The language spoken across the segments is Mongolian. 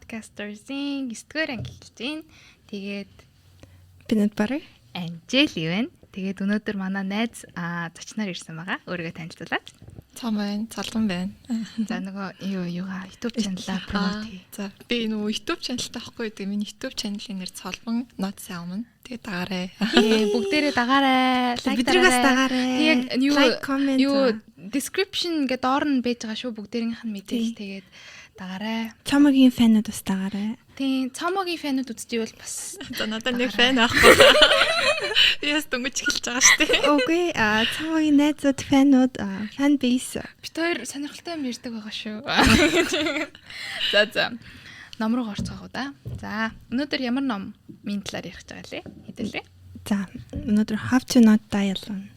Podcasters-ийн 9-р анги эхэлж байна. Тэгээд Peanut butter. Анжели байна. Тэгээд өнөөдөр манай найз зочноор ирсэн байгаа. Өөрийгөө танилцуулаач. Цам байна, Цалган байна. За нөгөө юугаа YouTube channel-аа промот хий. За би нөгөө YouTube channel таахгүй гэдэг. Миний YouTube channel-ийн нэр Цалган Not Salmon. Тэгээд дагаарай. Бүгдээрээ дагаарай. Бидрээс дагаарай. Тэгээд comment. юу description гэдэг доор нь байж байгаа шүү. Бүгдээрийнх нь мэдээлэл тэгээд дагаарай. Цамагийн фэнүүд бас дагаарай. Тийм, Цамогийн фэнүүд үзчихвэл бас За надад нэг фэн авахгүй. Яс дөнгөж эхэлж байгаа шүү дээ. Окей, цамагийн найзууд фэнүүд фэн бейс. бид хоёр сонирхолтой юм ярьдаг байгаа шүү. За. Ном руу орцгоох уу да. За, өнөөдөр ямар номын талаар ярих гэж байгаа лээ? Хэдүүлээ. За, өнөөдөр How to Not Die Alone.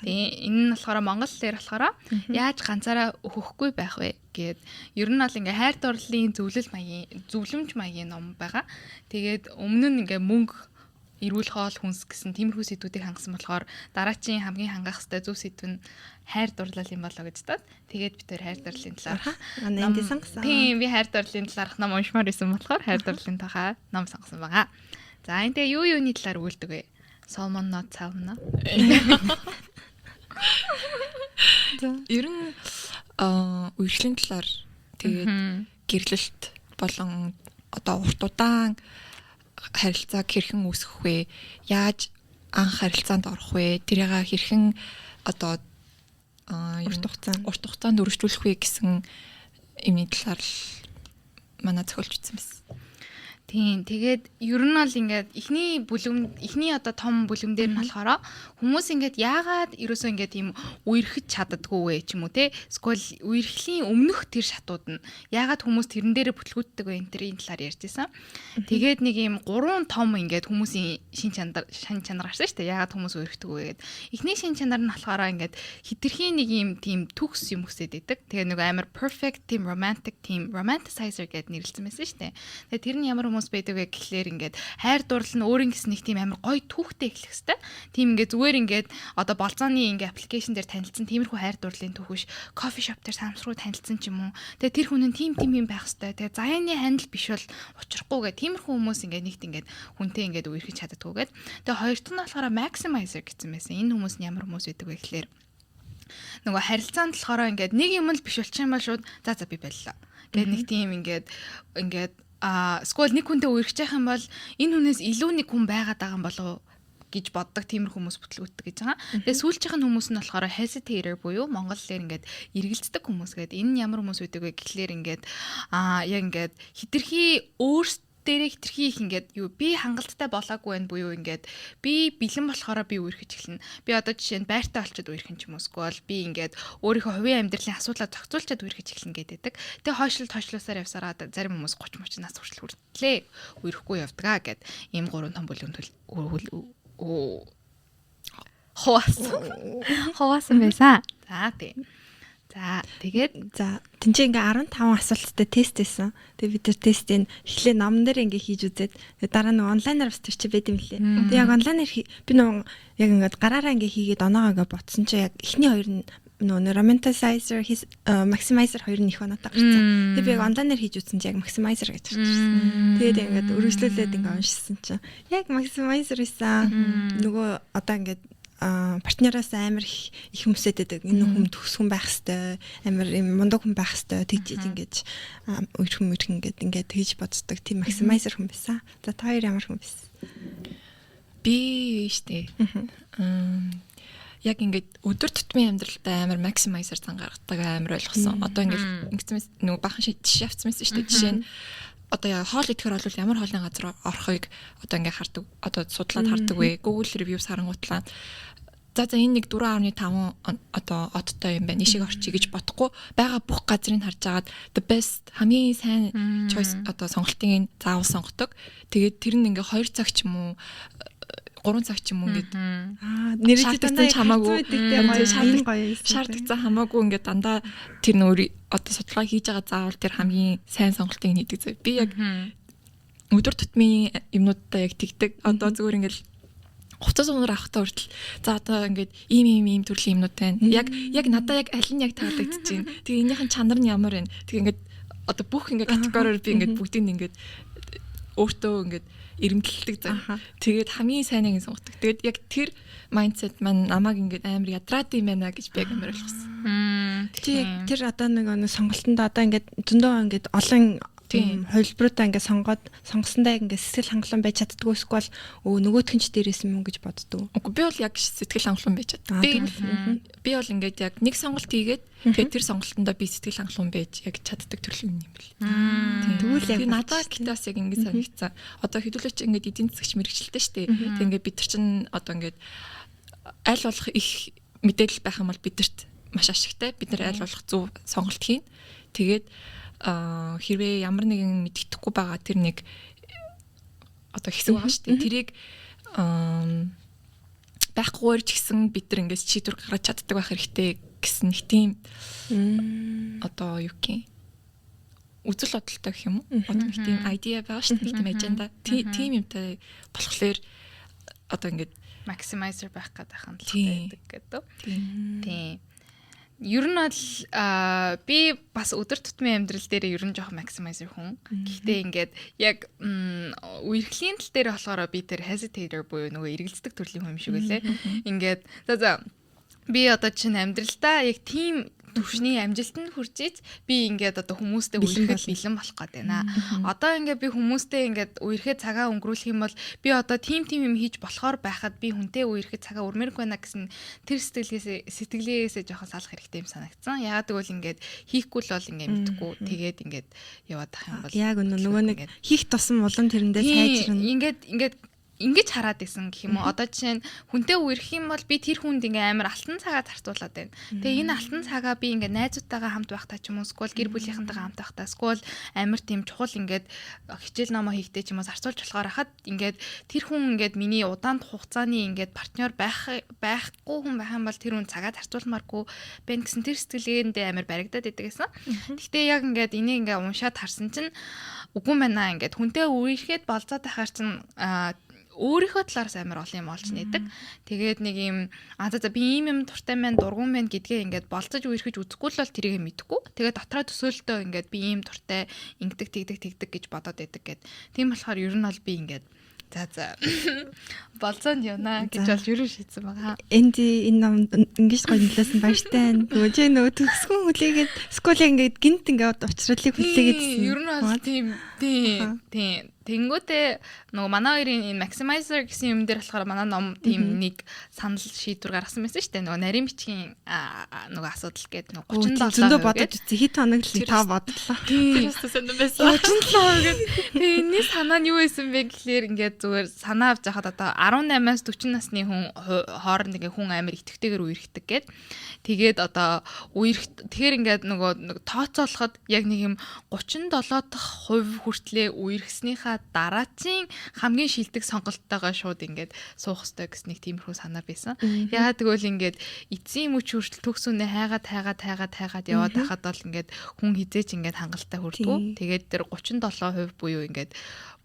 Тэгээ энэ нь болохоор монгол хэлээр болохоор яаж ганцаараа өөхөхгүй байх вэ гэд ер нь бол ингээ хайр дурлалын зөвлөмж маягийн ном байгаа. Тэгээд өмнө нь ингээ мөнгө эрүүл хоол хүнс гэсэн тиймэрхүү сэдвүүдийг хангасан болохоор дараачийн хамгийн хангах ёстой зөв сэдв нь хайр дурлал юм болоо гэж дод. Тэгээд бид тэр хайр дурлалын талаар Энд сонгосон. Тийм, би хайр дурлалын талаарх ном уншмаар байсан болохоор хайр дурлалын тухай ном сонгосон байгаа. За энэ юуны талаар өгүүлдэг вэ? Salmon not salmon. Ер нь үершлийн талаар тэгээд гэрлэлт болон одоо урт удаан харилцааг хэрхэн үүсгэх вэ? Яаж анх харилцаанд орох вэ? Тэрийг хэрхэн одоо урт хугацаанд өргөжлүүлэх вэ гэсэн юмны талаар манай зохиолч ütсэн байсан. Тийм. Тэгээд ер нь бол ингээд эхний одоо том бүлэм дээр нь болохоор хүмүүс ингээд яагаад ерөөсөө ингээд ийм үерхэж чаддаггүй вэ ч юм уу те. Эсвэл үерхлийн өмнөх тэр шатууд нь яагаад хүмүүс тэрэн дээрээ бүтлгүүддэг вэ энэ төрлийн талаар ярьж байсан. Тэгээд нэг ийм 3 том ингээд хүмүүсийн шин чанар гарсан шүү дээ. Яагаад хүмүүс үерхдэг вэ гэдэг. Эхний шин чанар нь болохоор ингээд хитрхийн нэг ийм тийм төгс юм өсөд идэг. Тэгээд нэг амар perfect team, romantic team, romanticizer гэдээ нэрлэлсэн байсан шүү дээ. Тэгээд тэр нь ямар байдаг вэ гэхлээр ингээд хайр дурлал нь өөрийн гэсэн нэг тийм амар гоё түүхтэй эхлэх хэвээр. Тийм ингээд зүгээр ингээд одоо болцооны ингээд аппликейшн дээр танилцсан тиймэрхүү хайр дурлалын түүхш кофе шоп дээр самсруу танилцсан ч юм уу. Тэгээ тэр хүн нь тийм юм байх хэвээр. Тэгээ заяаны хандл биш бол учрахгүй гэх тиймэрхүү хүмүүс ингээд нэгт ингээд хүнтэй ингээд үерхэж чаддаггүй гэд. Тэгээ хоёр дахь нь болохоор maximizer гэсэн байсан. Энэ хүмүүс нь ямар хүмүүс байдаг вэ гэхлээр нөгөө харилцаанд болохоор ингээд нэг юм л биш болчих юм бол шууд за би боллоо. Тэгээ нэг тийм ингээд скол нэг хүнтэй үерхэж явах юм бол энэ хүнээс илүү нэг хүн байгаад байгаа юм болов гэж боддог тиймэр хүмүүс бүтлгүүтдэг гэж байгаа. Тэгээ сүүлчийнх нь хүмүүс нь болохоор hesitator буюу монгол хэлээр ингээд эргэлздэг хүмүүс гэдэг. Энэ нь ямар хүмүүс байдаг вэ гэхлээр ингээд яг ингээд хитрхи өөрсдөө хитрхи их ингээд би хангалттай болоогүй байх буюу ингээд би бэлэн болохоор би үерхэж эхэлнэ. Би одоо жишээ нь байртай олчод үерхэн ч юм уу скол би ингээд өөрийнхөө хувийн амьдралын асуудлаа зохицуулчаад үерхэж эхэлнэ гэдэг. Тэгээ хойшлуулсаар явсараа зарим хүмүүс 30 30 нас хүртэл хүртлээ үерхгүй явдгаа гэд ийм 3 том бүлэм хаваасан байсан. За тийм. За тэгээд тэнцээ ингээ 15 асуулттай тест хийсэн. Тэгээ бид тэр тестийг эхлээ номн дээр ингээ хийж үзээд дараа нь онлайнаар бас тэр чи байд юм лээ. Тэгээ яг онлайнаар би нөгөө яг ингээ гараараа ингээ хийгээд оноогоо ингээ ботсон чи яг эхний хоёр нь нөгөө romanticizer maximizer хоёр нь их оноотой гарсан. Тэгээ би яг онлайнаар хийж үзсэн чи яг maximizer гэж гарчихсан. Тэгээд ингээ өргөжлүүлээд ингээ уншсан чи яг maximizer исэн. Нөгөө одоо ингээ партнераас амар их хүмүүсэд байдаг. Энэ хүн төгс хүн байх хэвээр, амар юм мундаг хүн байх хэвээр тэгж ингэж үерхэн ингээд тэгж боддог. Тийм maximizer хүн байсан. За та хоёр ямар хүн байсан? Би штэ. Яг ингээд өдөр тутмын амьдралдаа амар maximizer зан гаргадаг амар ойлгосон. Одоо ингээд ингэсэн нөгөө бахан жишээ авсан байсан штэ. Жишээ нь одоо хоол идэхээр бол ямар хоолны газар орохыг одоо ингээ хардаг, одоо судлаад хардаг вэ? Google reviews харангуутлаа. За энэ нэг 4.5 одоо одтой юм байна. Нишиг орчий гэж бодохгүй байгаа бүх газрыг харж агаад the best хамгийн сайн choice одоо сонголтыг заавал сонгодог. Тэгээд тэр нь ингээ 2 цаг ч юм уу 3 цаг ч юм уу ингээд нэрэлтэн хамаагүй шаардлагатай хамаагүй ингээд дандаа тэр нөр одоо судалгаа хийж байгаа заавал тэр хамгийн сайн сонголтыг хийдэг зав. Би яг өдөр тутмын юмнуудаа яг тэгдэг. Одоо зүгээр ингээд хувцас унаар авахтаа хүртэл за одоо ингээд ийм төрлийн юмнууд байна. Яг надаа яг аль нь яг таалагдчихээн. Тэгээ энийхэн чанар нь ямар вэ? Тэгээ ингээд одоо бүх ингээ категориор би ингээ бүгдийг ингээ өөртөө ингээ эрэмдэлдэг зав. Тэгээд хамгийн сайныг нь сонгодог. Тэгээд яг тэр майндсет маань намайг ингээ амар ядраад юм байна гэж би яг амар ойлгосон. Чи яг тэр одоо нэг сонголтонд одоо ингээд зөндөө ингээд олон хувилбаруудаа ингээд сонгосондоо ингээд сэтгэл хангалуун байж чаддгүй эсвэл нөгөөтгөн ч дээрээс юм гэж боддог. Үгүй би бол яг сэтгэл хангалуун байж чаддаг. Би бол ингээд яг нэг сонголт хийгээд тэгээд тэр сонголтондоо би сэтгэл хангалуун байж яг чаддаг төрлийн юм бэл. Тэгвэл яг надад гитас яг ингээд санагцсан. Одоо хэдүүлээч ингээд эдийн засагч мэрэгчлээ шүү дээ. Тэг ингээд бид нар чинь одоо ингээд аль болох их мэдээлэл байх юм бол бидэрт маш ашигтай. Бид нар аль болох зөв сонголт хийн. Тэгээд хэрвээ ямар нэгэн мэддэхгүй байгаа тэр нэг одоо хэсэг байгаа шүү дээ. Тэрийг байхгүйр ч гэсэн бид нар ингээс шийдвэр гаргаж чаддаг байх хэрэгтэй гэсэн нэг тийм одоо юу гэх юм үзэл бодолтой гэх юм уу? Одоо нэг тийм идея байгаа шүү дээ. Нэг тийм аженда. Тийм юмтай болохоор одоо ингээд maximizer байх гэдэг хандлагатай байдаг гэдэг. Тийм. Ер нь бол би бас өдөр тутмын амьдрал дээр ер нь жоохон maximizer хүн. Гэхдээ ингээд яг үерхлийн тал дээр болохоор би тэр hesitator буюу нөгөө эргэлздэг төрлийн хүн юм шиг үлээ. Ингээд за би одоо чинь амьдралдаа яг тийм төвшний амжилтанд хүрч ийж би ингээд одоо хүмүүстэй үерхэд бэлэн болох гээд байна. Одоо ингээд би хүмүүстэй ингээд үерхэд цагаа өнгөрүүлэх юм бол би одоо тийм юм хийж болохоор байхад би хүнтэй үерхэд цагаа өрмөрөх байна гэсэн тэр сэтгэлээсээ жоохон салах хэрэгтэй юм санагдсан. Яагаад гэвэл ингээд хийхгүй л бол ингээд мэдхгүй тэгээд ингээд яваад ах юм бол яг нөгөө нэг хийх тусам улам тэрэндээ сайжрна. Ингэж хараад исэн гэх юм уу. Одоо жишээ нь хүнтэй үерх юм бол би тэр хүнд ингээ амар алтан цагаа зарцуулаад байна. Тэгээ энэ алтан цагаа би ингээ найзуудтайгаа хамт байхдаа ч юм уу эсвэл гэр бүлийнхэнтэйгээ хамт байхдаа эсвэл амар тийм чухал ингээд хичээл номоо хийхдээ ч юм уу зарцуулж болохоор хахад ингээд тэр хүн ингээд миний удаан хугацааны ингээд партнер байхгүй хүн байх юм бол тэр хүн цагаа зарцуулмааргүй байна гэсэн тэр сэтгэлгээндээ амар баригдаад идэг гэсэн. Гэхдээ яг ингээд энийг ингээ уншаад харсан чинь үгүй мэнаа ингээд хүнтэй үерхэд болцоод байхаар чинь өөрийнхөө талаараас амар олон юм олж нэдэг. Тэгээд нэг юм за би ийм юм дуртай байна, дургуун байна гэдгээ ингээд болцож үерхэж үзэхгүй л бол тэрийг мэдэхгүй. Тэгээд дотроо төсөөлтөө ингээд би ийм дуртай ингэдэг тэгдэг гэж бодоод байдаг гэд. Тийм болохоор ер нь бол би ингээд за болцоонд явна гэж бол ерөн шийдсэн байгаа. Энэ ном ингэж гоё нөлөөсөн баяртай. Нөгөө чи нөгөө төгсгөн хүлээгээд скуулыг ингээд гинт ингээд учруулыг хүлээгээд ер нь бол тийм тэнгүүтээ нөгөө манай хоёрын энэ maximizer гэсэн юм дээр болохоор манай ном тийм нэг санал шийдвэр гаргасан байсан шүү дээ. Нөгөө нарийн бичгийн нөгөө асуудал гэдэг нөгөө 37 зөндөө бодож үзье. Хэд хоног л та бодлоо. Тийм сонирн байсан. 37 гэдэг. Тэгээ энэний санаа нь юу байсан бэ гэхлээр ингээд зүгээр санаа авч яхад одоо 18-аас 40 насны хүн хооронд ингээ хүн амар итгэвтэйгээр үерхдэг гэд. Тэгээд одоо тэгэхээр ингээд нөгөө тооцоолоход яг нэг юм 37 дахь хувь хүртлээр үерхснийхаа дараачийн хамгийн шилдэг сонголттойгоо шууд ингээд суух хэрэгтэй гэсэн нэг тиймэрхүү санаа байсан. Яагаад гэвэл ингээд эцсийн мөч хүртэл төгсөөнөө хайгаад яваад хахад бол ингээд хүн хизээч ингээд хангалттай хүрдгүү. Тэгээд тэр 37% буюу ингээд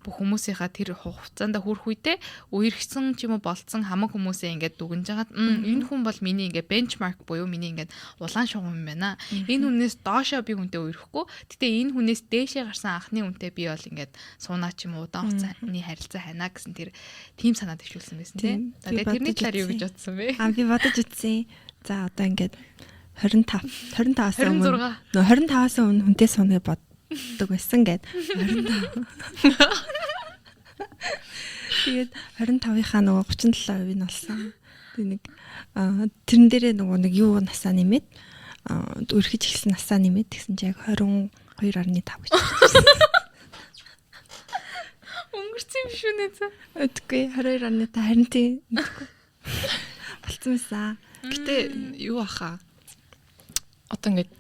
бүх хүмүүсийнхаа тэр хугацаанд хүрэх үедээ үерхсэн ч юм уу болцсон хамаг хүмүүсээ ингээд дүгнж хагаад энэ хүн бол миний ингээд бенчмарк буюу миний ингээд улаан шугам юм байна. Энэ хүнээс доошоо би хүнтэй үерхгүй. Гэтэ энэ хүнээс дээшээ гарсан анхны хүнтэй би бол ингээд суунаа ч юм уу удаан хугацааны харилцаа хайна гэсэн тэр тим санаа төвшүүлсэн байсан тийм. За тэгээд тэрний талаар юу гэж бодсон бэ? Би бодож үзсэн. За одоо ингээд 25-аас өмнө 25-аас өмнө хүнтэй сууна боддог байсан гэд 25. Тэгээд 25-ийнхаа нөгөө 37% нь болсон. Нэг тэрэн дээрээ нөгөө нэг юу насаа нэмээд өрхөж эхэлсэн насаа нэмээд тэгсэн чинь яг 22.5 гэж байна. Өнгөрсөн юм шүү нэ. Үгүй 22.5 харин тийм болцсон байсан. Гэтэ юу аха одоо ингээд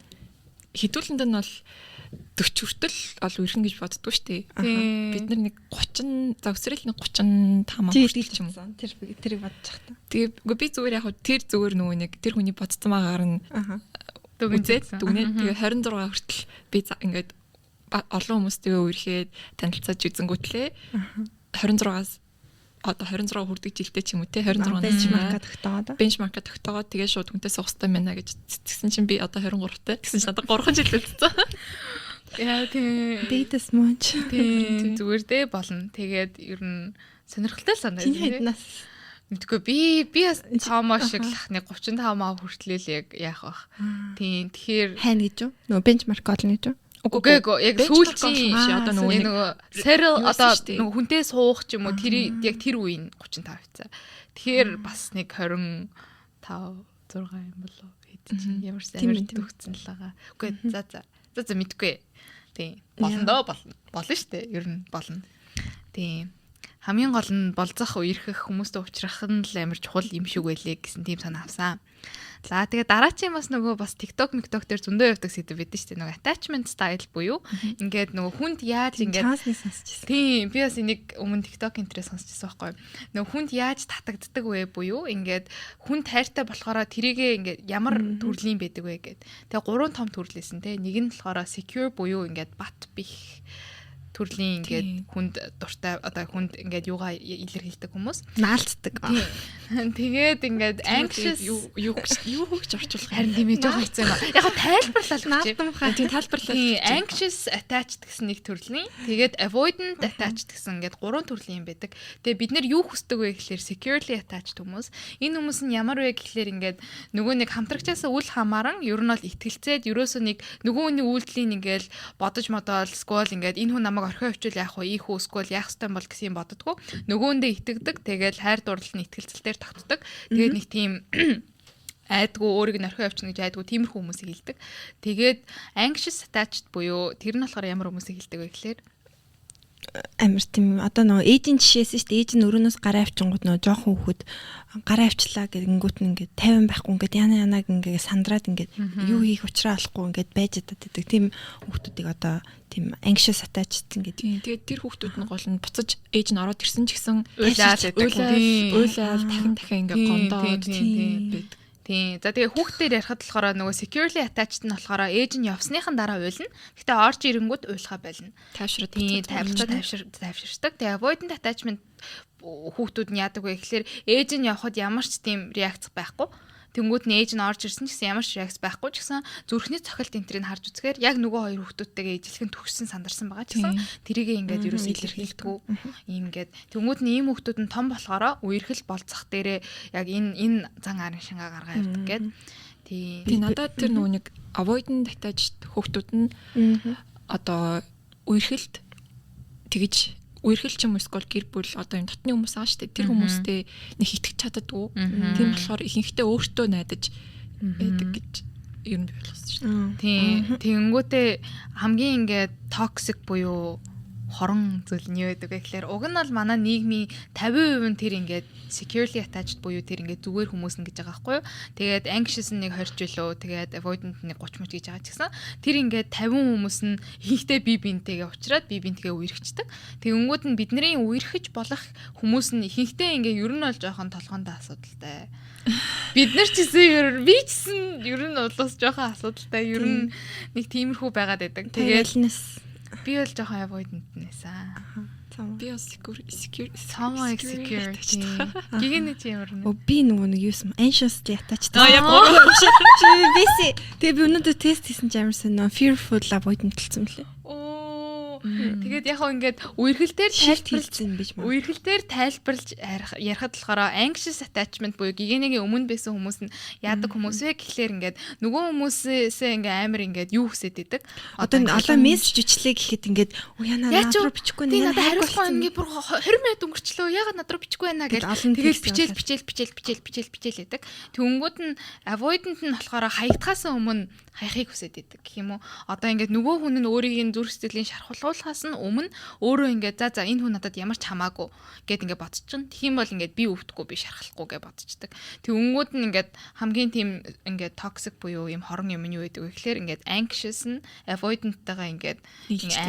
хідүүлэнд нь бол 40 хүртэл ол үерхэн гэж боддгоо штэ. Бид нар нэг 30 за өсрөл нэг 35 хүртэл ч юм уу. Тэрийг бодож байгаа. Тэгээ би зүгээр яг тэр зүгээр нөгөө нэг тэр хүний бодсон байгаагаар нь дүгнээд тэгээ 26 хүртэл би ингээд олон хүмүүстэйгээ үерхэд танилцаж үзэнгүүтлээ 26-аас одоо 26 хүрдэг жилдээ ч юм уу те 26 бенчмарка тогтоогоод тэгээ шууд хүнтэй суух хэрэгтэй байна гэж тэгсэн чинь би одоо 23-тай тэгсэн чинь надад 3 жил үлдсэн. Яа тийм. Date smooch. Тийм зүгээр дээ болно. Тэгээд ер нь сонирхолтой санагдав. Чиний хэднээс Мэдгүй би бас цаамаа шиг лахны 35 маа хүртлээл яг яах бах. Тийм тэгэхээр хайна гэж юу? Нөгөө бенчмарк олно гэж юу? үгүй яг сүүлчийн одоо нөгөө сэрэл юу одоо байсан шүү дээ. нөгөө хүнтэй суух ч юм уу тэр яг тэр үеийн 35%. Тэгэхээр бас нэг 25 6 юм болов хэд чинь ямар ч амар төгцсөн л байгаа. Үгүй за мэдгүй. Тийм болно шүү дээ. Ер нь болно. Тийм хамгийн гол нь болцох үерхэх хүмүүстэй уулзрах нь л амар чухал юм шиг байлээ гэсэн тийм санаа авсан. За тэгээ дараачийн бас нөгөө бас TikTok дээр зөндөө явдаг сэдв байдсан шүү дээ. Нөгөө attachment style буюу ингээд нөгөө хүнд яаж ингээд чансны сонсчихсан. Тийм би бас энийг өмнө TikTok интерес сонсчихсан байхгүй. Нөгөө хүнд яаж татагддаг вэ буюу ингээд хүн тайртай болохоор тэрийгээ ингээд ямар төрлийн байдаг вэ гэд. Тэгээ 3 том төрлөөсөн те. Нэг нь болохоор secure буюу ингээд бат бих төрлийн ингээд хүнд дуртай одоо хүнд ингээд юугаа илэрхийлдэг хүмүүс Наалцдаг. тэгээд ингээд anxious юу хөгж орчуулах харин тийм ээ жоохон хэцүү юм. Яг тайлбарлал гэж. Наадамхаа тийм тайлбарлал. Anxious attached гэсэн нэг төрлийн. Тэгээд avoidant attached гэсэн ингээд 3 төрлийн юм байдаг. Тэгээд бид нэр юу хүсдэг вэ гэхэлэр securely attached хүмүүс. Энэ хүмүүс нь ямар вэ гэхэлэр ингээд нөгөө нэг хамтрагчаасаа үл хамааран ер нь бол итгэлцээд ерөөсөө нэг нөгөө хүний үйлдэлийн ингээд бодож модол сквал ингээд энэ хүн намайг орхио хөвчүүл яах вэ? Ийх үсгүүл яах ёстой бол гэсэн юм боддгоо. Нөгөөндөө итгэдэг. Тэгээд хайр дурлал нь итгэлцэлээр тогтдог. Тэгээд нэг тийм айдгүй өөрийг нь орхио явчихна гэж айдгүй тиймэрхүү хүмүүсийг хэлдэг. Тэгээд anxious attached буюу тэр нь болохоор ямар хүмүүсийг хэлдэг вэ гэхлээр амар тийм одоо нөгөө ээжийн жишээс шүү дээ. Ээж нь өрөөнөөс гараа авчингууд нөгөө жоохон хүүхэд гараа авчлаа гэнгүүт нь ингээд 50 байхгүй ингээд яна ингээд сандраад ингээд юу хийх учраа олохгүй ингээд байж чаддаг гэдэг. Тийм хүүхдүүдийг одоо тийм anxious attached гэдэг. Тэгээд тэр хүүхдүүд нь гол нь буцаж ээж нь ороод ирсэн ч гэсэн уйлаад дахин ингээд гондоод байдаг. Тийм. За тэгээ хүүхдээр ярихад болохоор нөгөө securely attached нь болохоор ээж нь явсныхан дараа уйлна. Гэхдээ орж ирэнгүүт уйлахаа байлна. Тайвшраад тайвширдаг. Тэгээ avoidant attachment хүүхдүүд нь яадаг вэ гэхэлэр ээж нь явхад ямар ч тийм реакц байхгүй. Тэнгүүд нь ээж нь орж ирсэн ч гэсэн ямар ч реакц байхгүй ч гэсэн зүрхний цохилт энтрийг харж үзэхээр яг нөгөө хоёр хүүхдүүдтэйгээ ижилхэн төгссөн сандарсан байгаа ч гэсэн тэрийг ингээд ерөөсөө илэрхийлдэггүй юм гээд тэнгүүд нь ийм хүүхдүүд нь том болохоор үерхэл болцох дээрээ яг энэ зан арын шингаа гаргаа явдаг гээд тийм надад тэр нөгөө нэг avoidant attached хүүхдүүд нь одоо үерхэлд тэгж үерхэл ч юм уу эсвэл гэр бүл одоо юм дотны хүмүүс байгаа шүү дээ. Тэр хүмүүстэй нэг итгэж чаддаггүй. Тийм болохоор ихэнхдээ өөртөө найдаж байдаг гэж ер нь ойлгосон шүү дээ. Тийм. Тэгэнгүүтээ хамгийн ингээд токсик буюу хорон зүйл нь юу байдаг вэ гэхээр уг нь бол манай нийгмийн 50% нь тэр ингээд securely attached буюу тэр ингээд зүгээр хүмүүс нь гэж байгаа байхгүй юу. Тэгээд anxious нь нэг 20 жилөө тэгээд avoidant нэг 30 мөч гэж байгаа ч гэсэн тэр ингээд 50 хүмүүс нь ихтэй бие биентэйгээ уулзраад бие биентэйгээ үерхчихдэг. Тэгэнгүүт нь бидний үерхэж болох хүмүүс нь ихэнхдээ ингээд ер нь бол жоохон толгоондоо асуудалтай. Бид нар ч гэсэн ер нь улаас жоохон асуудалтай. Ер нь нэг тиймэрхүү байгаад байдаг. Тэгээд би бол жоохон avoidant нээсэн. Би бас secure. Гигэний чи ямар нэ? Би нөгөө нэг юусан anxiously attached. Яг Биси. Тэгээ би өнөөдөр тест хийсэн ч амарсан нөө fearful avoidant талцсан мөлий. Тэгээд яг хоо ингээд үерхэлтээр тайлбарлаж ярихад болохоор anxious attachment буюу гигэнэгийн өмнө байсан хүмүүс нь яадаг хүмүүс вэ гэхлээр ингээд нөгөө хүмүүсээсээ ингээд амар ингээд юу хүсэж идэг. Одоо мессеж ичлээ гэхэд ингээд яна над руу бичихгүй нэ хариулахгүй ингээд бүр 20 минут өнгөрчлөө ягаад над руу бичихгүй байна гэж тэгэл бичээл байдаг. Тэнгүүд нь avoidant нь болохоор хаягдахаас өмнө хайхыг хүсэж идэг гэх юм уу. Одоо ингээд нөгөө хүн нь өөрийн зүрх сэтгэлийн шархуулахаас нь өмнө өөрөө ингээд за энэ хүн надад ямар ч хамаагүй гэд ингээд бодчихно. Тэгэх юм бол ингээд би өвдөхгүй би шархахгүй гэж бодчихдаг. Тэнгүүд нь ингээд хамгийн тийм ингээд toxic буюу юм хорон юм юу гэдэг вэ гэхээр ингээд anxious нь avoidant-тайгаа ингээд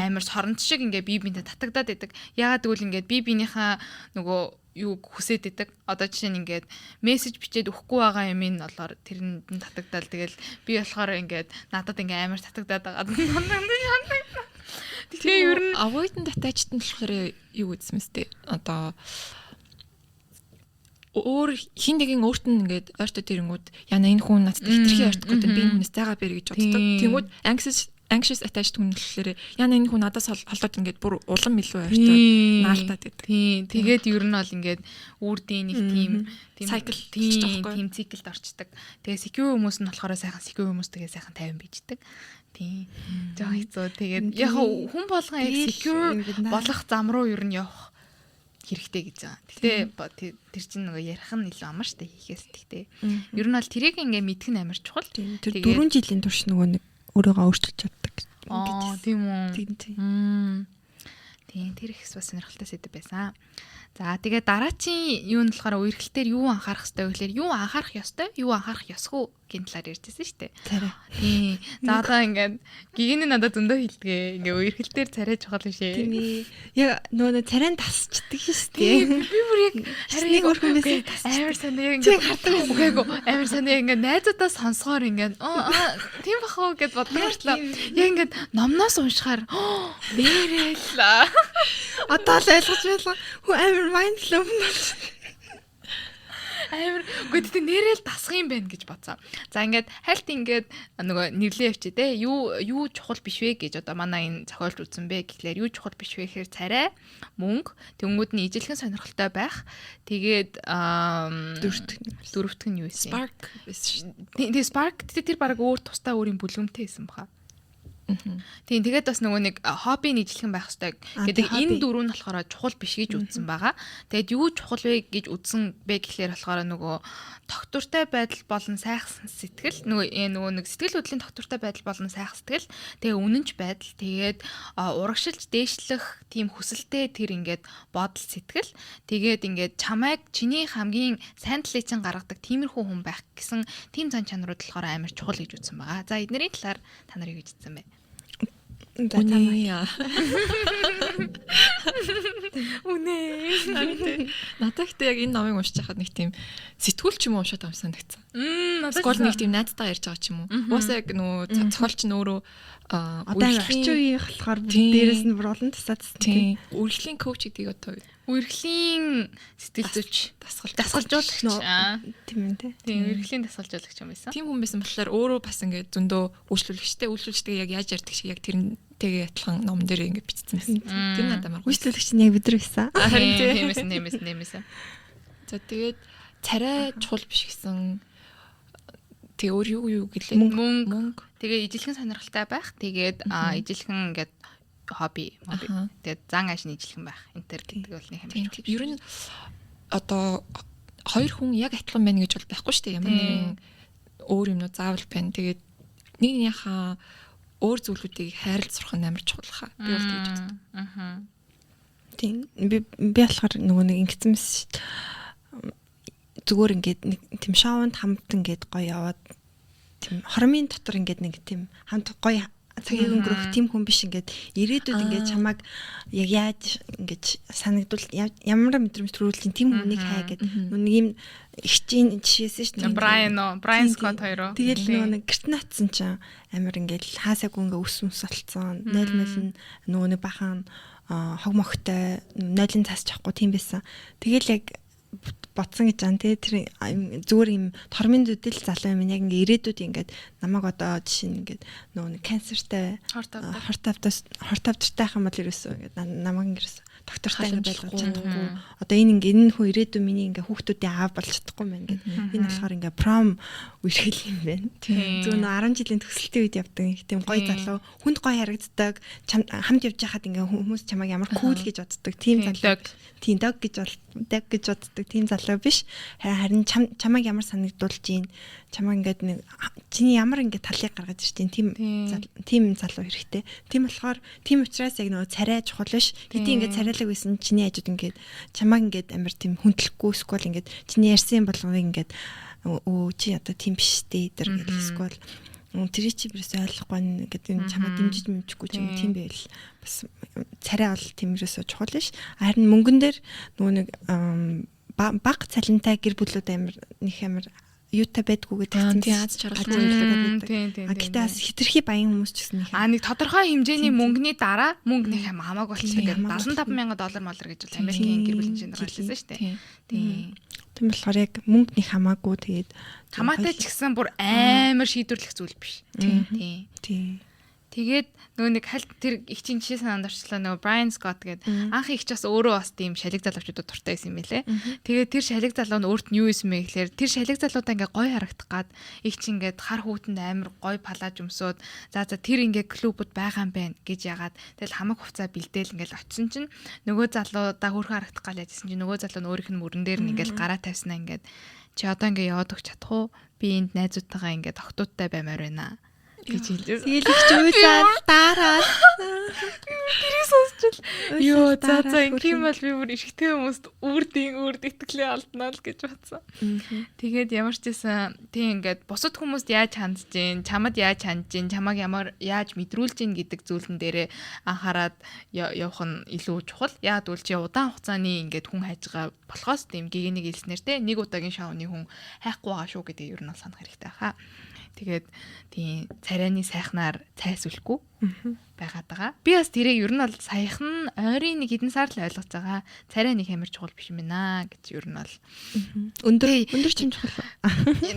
амар соронч шиг ингээд бие биенээ татагдаад байдаг. Яагаад гэвэл ингээд бие биенийхээ нөгөө юу хүсээд идэг. Одоо жишээ нь ингээд мессеж бичээд өгөхгүй байгаа юм ин болохоор тэрэнд нь татагдал. Тэгэл би болохоор ингээд надад ингээд амар татагдаад байгаа. Тэгээ ер нь avoidant attached нь болохоор юу гэсэн мэт одоо хин нэгэн өөрт нь ингээд ойртоо тэрэнгүүд яна энэ хүн надад хитрхи ойртох гэдэг би энэ хүнээс зайгаа бэр гэж боддог. Тэнгүүд anxious attached хүн болохоор яна энэ хүн надаас холдоод ингээд бүр улам илүү ойртой наалтаад байдаг. Тийм. Тэгээд ер нь бол ингээд үрдийн нэг тийм Cycle тийм циклд орчдөг. Тэгээ secure хүмүүс нь болохоор сайхан secure хүмүүстэйгээ сайхан 50 bijдэг. Тийм. Жоо хэцүү. Тэгээд яг хүн болгон яг secure болох зам руу ер нь явах хэрэгтэй гэж байгаа. Гэхдээ тэр чинь нөгөө ярих нь илүү амар штэ хийхээс. Гэхдээ ер нь бол тэрийг ингээ мэдэх нь амар чухал. Тэр 4 жилийн турш нөгөө нэг өөрийгөө өөрчилж чаддаг. Тийм үү. Тийм. Тийм тэр их бас сонирхолтой сэдв байсан. За тэгээ дараачийн юу нь болохоор үерхэлтээр юу анхаарах ёстой вэ гэхээр юу анхаарах ёстой, юу анхаарах ёсгүй гин талаар ярьжсэн шүү дээ. Царай. Тийм. За одоо ингээд гигэний надад зөндөө хэлдгээ. Ингээ үерхэлтээр царай чухал биш ээ. Тийм ээ. Яг нөгөө царайн тасчдаг шүү Тийм. дээ. Би бүр яг Харин өөрхөн байсан амар санаа ингээ хатдаг үгээгүй амар санаа ингээ найзуудаа сонсохоор ингээ тийм бахаа гэд бодлоочлаа. Яг ингээ номноос уншихаар нэрэлээ. Одоо л ойлгож байлаа. Хөө амар mind blown болж. Амар үгүй нэрэл дасах юм байна гэж бодсоо. За ингээд хальт ингээд нөгөө нэрлээ явчих те. Юу чухал биш вэ гэж одоо манай энэ зохиолч үзсэн бэ гэхлээр юу чухал биш вэ гэхээр царай, мөнгө, тэнгууд нь ижилхэн сонирхолтой байх. Тэгээд дөрөвтг нь юу вэ? Spark байсан шүү. Тэгээ Spark тэр баг өөр тусдаа өөрийн бүлгэмтэй байсан баха. Тийм тэгээд бас нөгөө нэг хобби нийтлэн байх хэрэгтэй гэдэг энэ дөрөв нь болохоор чухал биш гэж үзсэн байгаа. Тэгээд юу чухал вэ гэж үзсэн бэ гэхлээр болохоор нөгөө тогтвортой байдал болон сайхан сэтгэл нөгөө нэг сэтгэл хөдлөлийн тогтвортой байдал болон сайхан сэтгэл тэгээ үнэнч байдал тэгээд урагшилж дээшлэх тийм хүсэлтэй тэр ингээд бодол сэтгэл тэгээд ингээд чамайг чиний хамгийн сайн талыг чинь гаргадаг тиймэрхүү хүн байх гэсэн тийм зан чанарууд болохоор амар чухал гэж үзсэн байгаа. За эднэрийн талаар та нарыг гэж үзсэн бэ? Үнэ. Надад ихтэй яг энэ номыг уншиж байхад нэг тийм сэтгүүл ч юм уу уншаад байгаа юм санагдсан. Скол нэг тийм найзтайгаа ярьж байгаа ч юм уу. Уусаа яг нөө цохолч нь өөрөө одоо орчин үеийн болохоор дээрээс нь бүр олон тусаадсан тийм. Үргэлжлэлийн коуч гэдгийг одоо үргэлжлийн сэтгэл зүйч дасгалжуулагч тийм үү? Тийм үргэлжлийн дасгалжуулагч юм байсан. Тийм хүн байсан болохоор өөрөө бас ингээд зөндөө үйлчлүүлэгчтэй яг яаж ярьдаг шиг яг тэрнтэйгээ адилхан ном дээр ингээд бичсэн байсан. Тэр надад амар үйлчлүүлэгч нь яг бид нар байсан. Тийм. За тэгээд царай чухал биш гэсэн тэг өөр юу гэлээ? Мөнгө. Тэгээ ижилхэн сонирхолтой байх. Тэгээд ижилхэн ингээд хобби. Тэгээд зан ааш нийжлэх юм байх. Энтер гэдэг бол нэг юм шиг. Ер нь одоо хоёр хүн яг адилхан байна гэж бол байхгүй шүү дээ. Ямар нэгэн өөр юмнууд заавал байна. Тэгээд нэгнийхээ өөр зүйлүүдийг хайрлаж сурах нь амар чухал хаа. Би бол тэгж боддог. Тийм. Би болохоор нөгөө нэг ингэсэн зүгээр ингээд нэг тийм шоунд хамт ингээд гоё яваад тийм хормын дотор ингээд нэг тийм хамт гоё цагийн өнгөрөх тийм хүн биш ингээд ирээдүйд ингээд чамайг яг яаж ингээд санагдвал ямар мэдрэмж төрүүлсэн тийм хүнийг хай гэдэг нэг юм ихчийн жишээсэн шүү дээ. Брайан Скотт хоёроо. Тэгэл нөгөө нэг гэрт наацсан чинь амар ингээд хаасаагүй ингээд ус олцсон. Нойлмол нь нөгөө нэг бахан хог мохтой нойлын цаас чахгүй тийм байсан. Тэгэл яг ботсон гэж байна те тэр зүгээр юм тормын төдөл залуу юм яг ингээ ирээдүйд ингээд намайг одоо жишээ нь ингээд нөгөө нэг канцертай хорт авдартай хам бол ерөөсөө ингээд намайг ингээд доктортай ингээд байлгаж чадахгүй одоо энэ хүн ирээдүйн миний ингээ хүүхдүүдийн аав болж чадахгүй юм байна гэдэг энэ болохоор ингээ пром үерхэл юм байна зөв нөө 10 жилийн төсөлтийн үед явдаг тийм гоё залуу хүнд гоё харагддаг хамт явж байхад ингээ хүмүүс чамайг ямар кул гэж боддог тийм залуу тийм дог гэж боддог тийм залуу биш харин чамайг ямар санагдуулж ийн чамайг ингээд нэг чиний ямар ингээд талыг гаргаж ирж тийм залуу хэрэгтэй тийм болохоор тийм учраас яг нөгөө царай чухал биш хэдий ингээд царайлаг байсан чиний хажууд ингээд чамайг ингээд амар тийм хүндлэхгүй эсвэл ингээд чиний ярьсан болгоныг ингээд өө чи одоо тийм биш дээ дэр гэж эсвэл тэр чи бэрээс ойлгохгүй ингээд энэ чамайг дэмжиж мэмжихгүй ч юм тийм байвал бас царай бол тиймэрээс чухал биш харин мөнгөн дээр нөгөө нэг баг цалинтай гэр бүлүүд амар юутай байдгүй гэдэг тийм аз жаргалтай байдаг. Гэхдээ бас хитрхи баян хүмүүс ч гэсэн нэг тодорхой хэмжээний мөнгөний дараа мөнгө нэг юм хамаагүй болчихсон гэдэг $75,000 молор гэж бол Америкийн гэр бүлийн чинь гаргалсан шүү дээ. Тийм болохоор яг мөнгө нэг хамаагүй тэгээд хамаатай ч гэсэн бүр амар шийдвэрлэх зүйл биш. Тийм. Тэгээд нөгөө нэг хальт тэр их чинь жишээ санаанд орчлоо нөгөө Brian Scott гэдэг анх их ч бас өөрөө бас тийм шалиг залуучуудад дуртай байсан юм билэ. Тэгээд тэр шалиг залуу нь өөрт нь юу юм бэ гэхээр тэр шалиг залуудаа ингээ гоё харагдах гад их чинь ингээ хар хүүтэнд амар гоё палаж өмсөөд за тэр ингээ клубуд байгаа юм байна гэж яагаад тэгэл хамаг хувцас бэлдээл ингээл очисон чинь нөгөө залуудаа хөөрхөн харагдах гал яжсэн чинь нөгөө залуу нь өөрийнх нь мөрөн дээр нь ингээл гараа тавьснаа ингээд чи одоо ингээ яваад өгч чадах уу? Би энд найзуудтайгаа ингээ тогтуудтай баймаар байна гэж хэлээ. Тэгэл их чуйсаад дараад тэрийг сонсчихвол ёо за ингээм бол би бүр ихтэй хүмүүст үрд итгэлээ алднаа л гэж бодсон. Тэгээд ямар ч байсан тийм ингээд бусад хүмүүст яаж хандж гин, чамд яаж хандж гин, чамаг яаж мэдрүүлж гин гэдэг зүйлэн дээрээ анхаарад явах нь илүү чухал. Яг үл чи удаан хугацааны ингээд хүн хайж байгаа болохоос тийм гэгэнийг хэлснээр те нэг удаагийн шоуны хүн хайхгүй байгаа шүү гэдэг ер нь бол санах хэрэгтэй хаа. Тэгээд тийм царайны сайхнаар цайсвэлгүй байгаад байгаа. Би бас тэрийг ер нь бол саяхан ойрын нэг хэдэн сар л ойлгож байгаа. Царай нэг амар чухал биш юм байна гэж ер нь бол өндөр чинь чухал.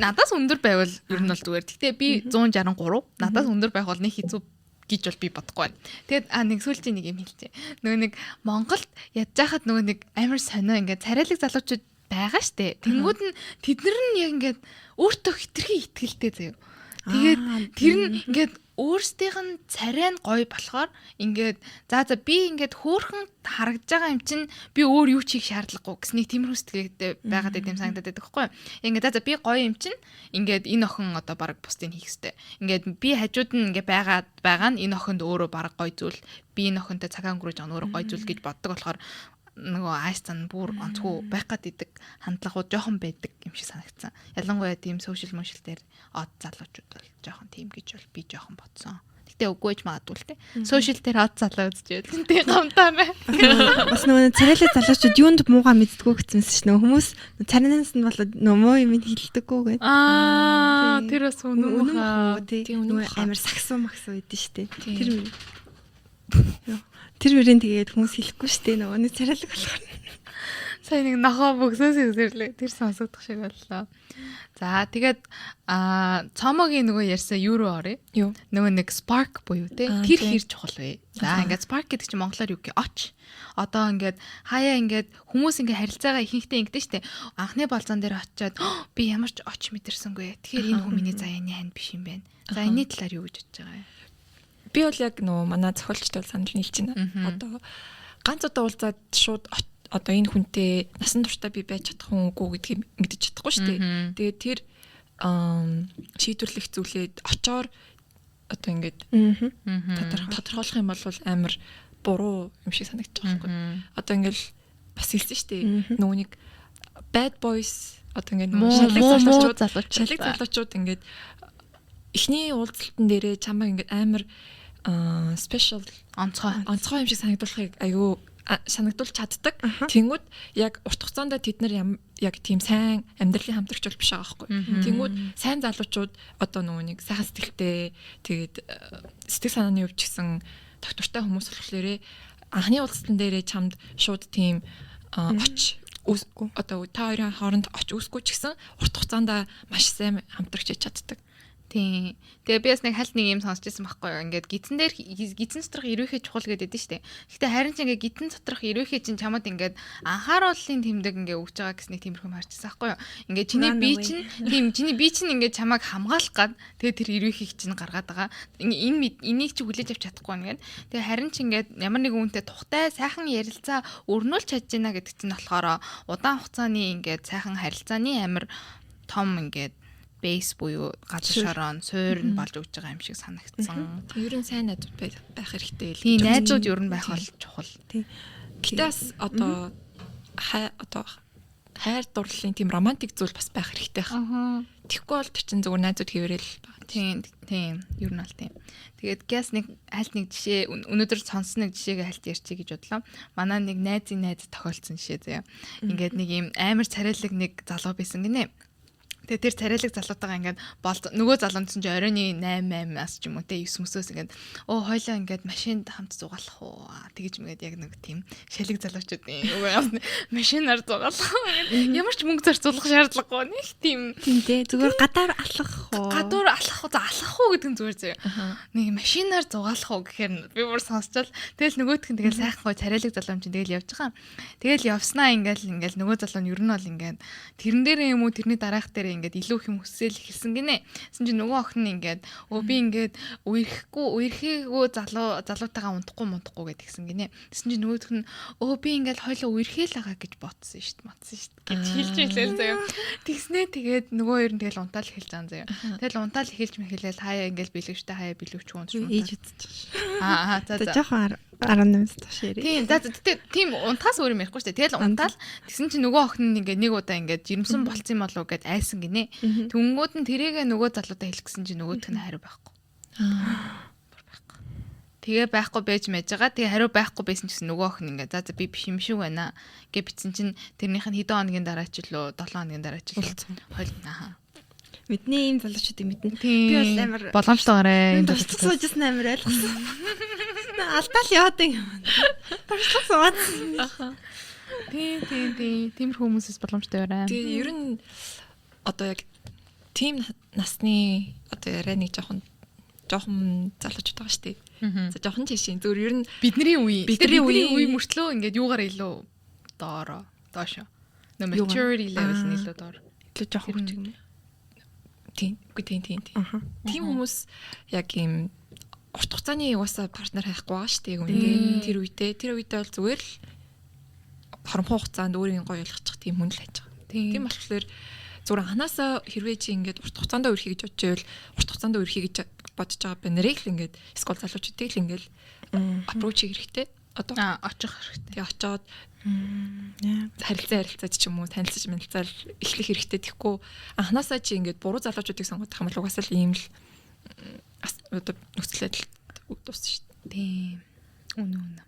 Надаас өндөр байвал ер нь бол зүгээр. Гэтэ би 163. Надаас өндөр байх бол нэг хэцүү гэж бол би бодохгүй байна. Тэгээд нэг сүүлчийн нэг юм хэлчихэ. Нөгөө нэг Монголд ядж хахад нөгөө нэг амар сонио ингээд царайлаг залуучууд байгаа штэ. Тэнгүүд нь тэднэр нь яг ингээд өөртөө хитрхи итгэлтэй заяа. Тэгээд тэр нь ингээд өөрсдийнх нь царай нь гоё болохоор ингээд за би ингээд хөөхөн харагдж байгаа юм чинь би өөр юу ч хийх шаардлагагүй гэсний тиймэрхүү сэтгэлтэй байгаад байт юм санагдаад байдаг байхгүй юу. Ингээд за би гоё юм чинь ингээд энэ охин одоо баг бусдыг хийх хэрэгтэй. Ингээд би хажууд нь ингээд байгаа нь энэ охинд өөрөө баг гоё зүйл би энэ охинтой цагаан өнгөрөөж байгаа нь өөрөө гоё зүйл гэж боддог болохоор нөгөө айстан бүр онцгүй байх гэдэг хандлагууд жоохон байдаг юм шиг санагдсан. Ялангуяа тийм сошиал мошил дээр од залуучууд бол жоохон тийм гэж бол би жоохон бодсон. Гэтэ үгүй ч магадгүй л те. Сошиал дээр од залуу үзчихвэл тийм гамтаа байна. Бас нөгөө царайлаг залуучууд юунд муугаа мэддэггүй гэсэн чинь нөгөө хүмүүс царинаас нь бол нөгөө муу юм хэлдэггүй гэдэг. Тэр бас үнэн хаа. Тийм нөгөө амар сагсуу максуу байдэн штэ. Тэр үрийн тэгээд хүмүүс хэлэхгүй штэ нөгөө нэг царайлаг болохоор. Сайн нэг нохоо бөксөөс үзэрлээ. Тэр сонсогдох шиг боллоо. За тэгээд цомогийн нөгөө ярьсан юу руу орё? Юу? Нөгөө нэг spark буюу те тэр хэр чухал вэ? За ингээд spark гэдэг чинь монголоор юу гэх оч. Одоо ингээд хаяа ингээд хүмүүс ингээд харилцаагаа ихэнхдээ ингэдэж штэ. Анхны болзон дээр очиод би ямар ч оч мэдэрсэнгүй. Тэгэхээр энэ хүн миний заяаны ханд биш юм байна. За энэний талаар юу гэж бодож байгаа вэ? Би бол яг нөгөө манай зохиолчтой бол санал нийлж байна. Одоо ганц удаа уулзаад шууд одоо энэ хүнтэй насан туршдаа би байж чадах хүн үгүй гэдгийг мэдэж чадахгүй шүү дээ. Тэгээд тэр шийдвэрлэх зүйлээ очоор одоо ингээд тодорхойлох юм бол амар буруу юм шиг санагдаж байгаа байхгүй. Одоо ингээд бас хэлсэн шүү дээ. Нөгөө нэг bad boys одоо ингээд шалэг залуучууд ингээд эхний уулзалтан дээрээ чамаа ингээд амар special онцгой юм шиг санагдуулахыг аюу санагдуулж чаддаг. Тэнгүүд яг урт хугацаанд тэд нар яг тийм сайн амьдралын хамтрагч бол биш байгаа байхгүй. Тэнгүүд сайн залуучууд одоо нөгөө нэг сайхан сэтгэлтэй тэгээд сэтгэл санааны өвч гэсэн доктортой хүмүүс болохоор анхны уулзалтан дээрээ чамд шууд тийм оч үсгүй одоо та хоёрын хооронд оч үсгүй ч гэсэн урт хугацаанд маш сайн хамтрагч чаддаг. Тийм. Тэгээ би бас нэг хальт нэг юм сонсч байсан байхгүй юу. Ингээд гидсэн доторх ирүүхээ чухал гэдэг нь шүү дээ. Гэхдээ харин ч ингээд гидсэн доторх ирүүхээ чинь чамд ингээд анхаарууллын тэмдэг ингээд өгч байгаа гэснийг тиймэрхүү харчихсан байхгүй юу. Ингээд чиний бие чинь ингээд чамайг хамгаалах гад тэгээ тэр ирүүхийг чинь гаргаад байгаа. Энийг чи хүлээж авч чадахгүй ингээд. Тэгээ харин ч ингээд ямар нэг үнтэй тухтай сайхан ярилцаа өрнүүлж чадж байна гэдэг чинь болохоор удаан хугацааны ингээд сайхан харилцааны амар том ингээд бейс буюу газар шорон суур нь болж өгч байгаа юм шиг санагдсан. Ер нь сайн найзууд байх хэрэгтэй л. Тийм найзууд ер нь байх бол чухал. Тийм. Гэтээс одоо хайр дурлалын тийм романтик зүйл бас байх хэрэгтэй хаа. Тэгэхгүй бол тэр чинь зүгээр найзууд хэвээрэл байна. Тийм. Ер нь бол тийм. Тэгээд гэс нэг хальт нэг жишээ өнөөдөр сонссон нэг жишээгээ хальт ярьчих гэж бодлоо. Манай нэг найз тохиолдсон жишээ заяа. Ингээд нэг юм амар царайлаг нэг залуу байсан гинэ. Тэгээ тэр царайлаг залуутайгаа ингээд нөгөө залуунсан чинь оройны 8-8-аас ч юм уу те 9-9-өөс ингээд хойлоо ингээд машинд хамт зугаалах уу тэгэж мэгээд яг нэг тийм шалиг залуучууд машинаар зугаалах ямар ч мөнгө зарцуулах шаардлагагүй нэг тийм дээ зүгээр гадаар алхах уу алхах уу гэдэг нь зүгээр заяа нэг машинаар зугаалах уу гэхээр би бүр сонсчвал тэгэл нөгөөх нь тэгэл сайхан гой царайлаг залуун чинь тэгэл явж байгаа. Тэгэл явснаа ингээл нөгөө залуу нь ер нь бол ингээд тэрэн дээрээ юм уу тэрний дараах дээр ингээд илүү их юм хүсэл эхэлсэн гинэ. Тэсэн чинь нөгөө охин нь ингээд би ингээд үерхийгөө залуутайгаа унтахгүй гэдэг гисэн гинэ. Тэсэн чинь нөгөөх нь би ингээд хойлоо үерхээл байгаа гэж ботсон шүү дээ гэж хэлж хэлээл заяа. Тэгснээ тэгээд нөгөө хоёр нь тэгэл унтаал эхэлж байгаа заяа. Тэгэл унтаал эхэлж мэхэлэл хаяа ингээд бэлгэвчтэй хаяа бэлгэвч унтж ээж үзчих. За жоохон 18-аас ташээрээ. Тийм за тийм унтахаас өөр юм ярихгүй шүү дээ. Тэгэл унтаал тэгсэн чинь нөгөө охин нь ингээд нэг удаа ингээд жирэмсэн болцсон юм болов гэд айсан гинэ. Түнгүүд нь тэрийгэ нөгөө залуудаа хэлэх гэсэн чинь нөгөөх нь хариу байхгүй. Тэгээ байхгүй байж мэж байгаа. Тэгээ хариу байхгүй байсан чинь нөгөө охин ингээд за би биш юм шиг байна гэж битсэн чинь тэрнийх нь хэдэн хоногийн дараа ч лөө 7 хоногийн дараа ч лөө хойлнаа. Мэднэ ийм залуучуудыг мэднэ. Би бол амар боломжтойгоорой. Ийм залуучууд суужсэн амар ойлгосон. Алдаал яваад юм. Туршлах суугаад. Тийм хүмүүсээс боломжтой байна. Тэгээ ер нь одоо яг тим насны одоо яриа нэг жоохон залуучууд байгаа шүү дээ. За жоохон тийшин зөв ер нь бидний үе мөртлөө ингээд юугаар илүү доошо. Maturity level нь илүү доор. Илүү жоохон хүч юм. Тийм. Тийм хүмүүс яг ийм урт хугацааны угаасаа партнер хайхгүй байгаа шүү дээ. Тэр үедээ бол зүгээр л хоромхон хугацаанд өөрийн гоё ойлгочих тийм хүн л хайж байгаа. Тийм болохоор зүгээр ханаасаа хэрвээ чи ингээд урт хугацаанд өрхий гэж бодож байвал урт хугацаанд өрхий гэж бодож байгаа би нэрийг л ингээд скол залуучуудыг л ингээд approach хэрэгтэй. Одоо очих хэрэгтэй. Тэгээ очоод харилцаж ч юм уу танилцаж мэлцэл эхлэх хэрэгтэй. Тэгэхгүй анханасаа чи ингээд буруу залуучуудыг сонгох юм бол угаасаа л ийм л одоо нөхцөлөд дууссан шүү дээ. Тийм. Үнэн.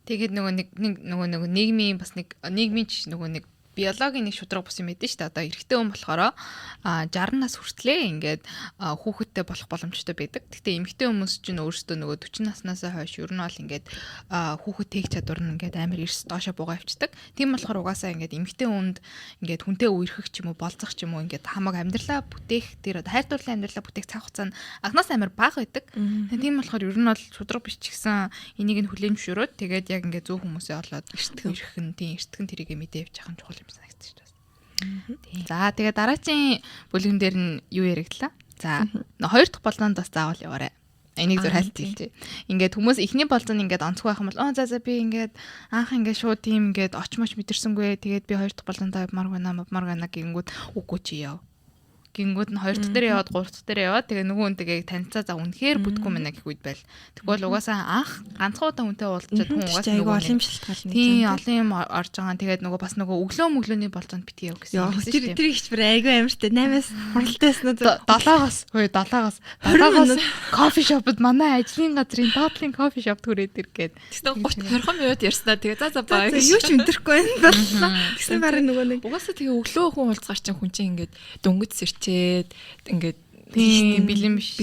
Тэгээд нөгөө нийгмийн бас нийгмийн нөгөө нэг биологийн нэг шудраг бус юм байдэн шүү дээ. Одоо эрэгтэй хүн болохоор 60 нас хүртлээ ингээд хүүхэдтэй болох боломжтой байдаг. Гэхдээ эмэгтэй хүмүүс чинь өөрсдөө нөгөө 40 наснаас хойш ер нь бол ингээд хүүхэд тээх чадвар нь ингээд амар эрс доошо буугаа авчдаг. Тийм болохоор угаасаа ингээд эмэгтэй хүнд ингээд хүнтэй үерхэх ч юм уу болцох ч юм уу ингээд хамаг амьдралаа бүтээх тэр хайртуулын амьдралаа бүтээх цаг хугацаа нь анханаас амар бага байдаг. Тийм болохоор ер нь бол шудраг биш ч гэсэн энийг нь хүлээн зөвшөөрөөд тэгээд яг ингээд зөв хүмүүсээ олоод эртгэн тэрийг мэдээ явж байгаа юм чухал санагдчих шүү дээ. За тэгээ дараачийн бүлгэн дээр нь юу яригдлаа? За хоёр дахь болзоонд бас заавал яваарай. Энийг зөв хайлт хэлжээ. Ингээд хүмүүс эхний болзоонд ингээд онцгой байх юм бол за би ингээд анх ингээд шууд тийм ингээд очмоч мэдэрсэнгүй. Тэгээд би хоёр дахь болзоонд явмаар байна гингүүд үгүй чи яв. Гингүүд нь хоёр дахь дээр яваад гурав дахь дээр яваад тэгээ нөгөө хүнтэйгээ танилцаа за үнэхээр бүдгүй мэнэ гэх үед байл. Тэгвэл угаасаа анх ганцхан удаа хүнтэй уулзаад хүн угаасаа нөгөө олон юм шалтгаална. Тийм олон юм орж байгаа. Тэгээд нөгөө бас нөгөө өглөөний болзоонд битгий яв гэсэн юм шүү дээ. Тэр их бүр айгүй амартай 8-аас хуралдайснаа 7-оос кофе шопд манай ажлын газрын доотлын кофе шопд хүрээд иргээд. Тэгсэн 30-20 минут ярьснаа тэгээ за баа. Юу ч өндөхгүй боллоо. Тэгсэн бараг нөгөө нэг угаасаа тэгээ өглөө хүн уулзгаар чинь хүн чинь ингээд дөнгөж сэрчээд ингээд тийм бэлэн биш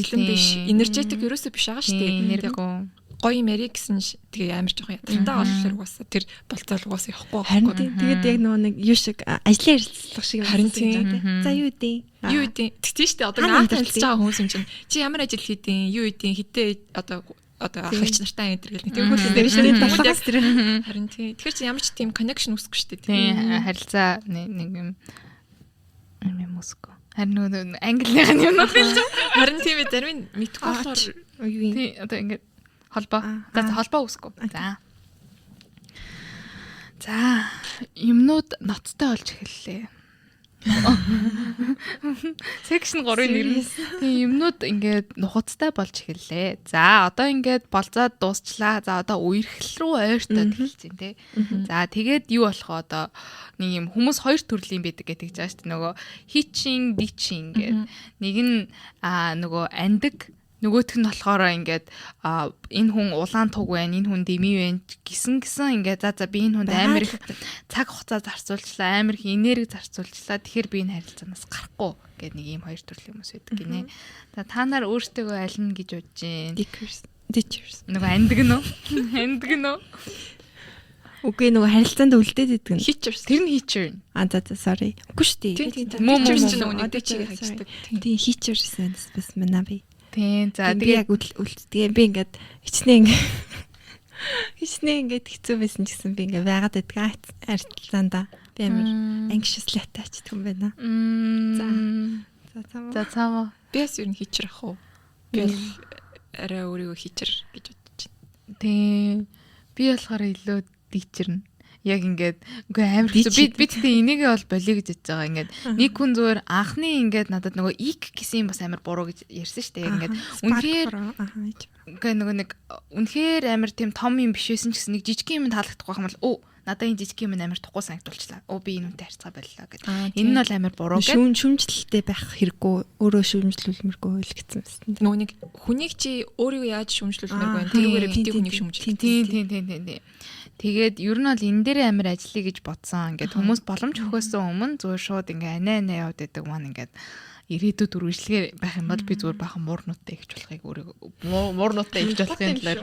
энержетик ерөөсөө биш байгаа шүү дээ. Энерго гоё юм ярих гэсэн тэгээ амар жоохон ятартай болохоор угаасаа тэр болцол угаасаа явахгүй харин тэгээд яг нөгөө нэг юу шиг ажлын ярилцлага шиг харин тийм. За юу үдээ тэгтээ шүү дээ. Одоо наад танилцж байгаа хүмүүс юм чинь чи ямар ажил хийдیں юу хийдیں хитээ одоо ахч нартай энэ төр гэл тийм хүмүүс дээр шүү дээ. Талхаас тэр харин тийм. Тэгэхээр чи ямар ч тийм connection үүсэхгүй шүү дээ. Тийм харилцаа нэг юм мөсгөө. Харин нөгөө англигийн юм хэлж байгаа. Харин тийм ээ зарим нь мэдгүй болохоор юу юм. Тийм одоо ингэ холбоо. За холбоо үүсэхгүй. За юмнууд ноцтой болж эхэллээ. Section 3-ын нэр. Тийм юмнууд ингээд нухацтай болж эхэллээ. За одоо ингээд болзоод дуусчлаа. За одоо үерхэл рүү ойртоод эхэлж байна те. За тэгээд юу болох вэ одоо нэг юм хүмүүс хоёр төрлийн байдаг гэдэг жааш тэ нөгөө hitching ditching гэдэг. Нэг нь нөгөө андаг нөгөөх нь болохоор ингээд энэ хүн улаан туг байна, энэ хүн дэмий байна гисэн ингээд за би энэ хүнд амар их цаг хугацаа зарцуулчлаа, амар их энерги зарцуулчлаа. Тэгэхээр би энэ харилцаанаас гарахгүй гэдэг нэг ийм хоёр төрлийн хүмүүс байдаг гинэ. Та нар өөртөө аль нь гэж бодож байна? Ditchers. Нөгөө андгноо. Андгноо. Үгүй нөгөө харилцаанд үлдээд идэг нь. Hitchers. Тэр нь хийчэр. За sorry. Үгүй шүү дээ. Hitchers ч нөгөө нэг дэчийг хаждаг. Тийм hitchers бас манай би. Тийм. За тэгээ яг үлддэг. Би ингээд хичнээн ингээд хэцүү байсан ч гэсэн би ингээд байгаад байдаг харилцаанда. Би амар anxiously attached хүн байна. За цаава. Би бас ер нь Hitcher ах уу. Би арай өөрийгөө Hitcher гэж бодож байна. Тийм. Би болохоор илүү дичэрнэ. Яг ингээд үгүй амар хэцүү. Би тэгтээ энийгээ бол болиё гэж бодож байгаа. Ингээд нэг хүн зүгээр анхны ингээд надад нөгөө ик гэсэн бас амар буруу гэж ярьсан шүү дээ. Ингээд үнэхээр үгүй нөгөө нэг үнэхээр амар тийм том юм биш байсан ч гэсэн нэг жижиг юм таалагдахгүй юм бол надад энэ жижиг юм амар тухгүй санагдуулчлаа. Би энэ үнтэй харьцаа боллоо гэдэг. Энэ нь бол амар буруу гэдэг. Шүүмжлэлтэй байх хэрэггүй, өөрөө шүүмжлүүлмэргүй л гэсэн юм. Нөгөө нэг хүнийг чи өөрийгөө яаж шүүмжлүүлмээр байна? Тэрүүгээр бити хүнийг шүүмжлэх. Тийм. Тэгээд ер нь бол энэ дээр амар ажиллая гэж бодсон. Ингээд хүмүүс боломж өгөхөөсөн өмнө зүгээр шууд ингээ анаа яваад байдаг маань ингээд ирээдүйд үргэлжлэгээр байх юм бол би зүгээр бахан муурнуудтай ихж болохыг өөрийгөө муурнуудтай ихж болохын тулд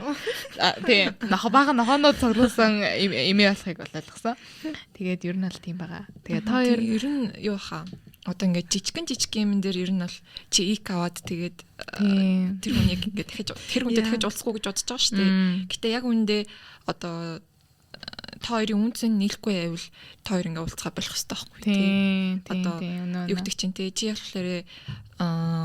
тийм бахан нохоноо цоглуулсан имээ болохыг ойлгосон. Тэгээд ер нь бол тийм байгаа. Тэгээд та ер нь юу хаа одоо ингээд жижиг юм дээр ер нь бол чи ик аваад тэгээд тэр хүнийг ингээд дахиж тэр хүнтэй дахиж уулзахгүй гэж бодож байгаа шүү дээ. Гэтэ яг үүндээ одоо та хоёрын үнцэн нийлэхгүй байвал та хоёр ингээ уулзгаа болох хэрэгтэй байхгүй тийм. Одоо юу гэдэг чинь те чи болохоор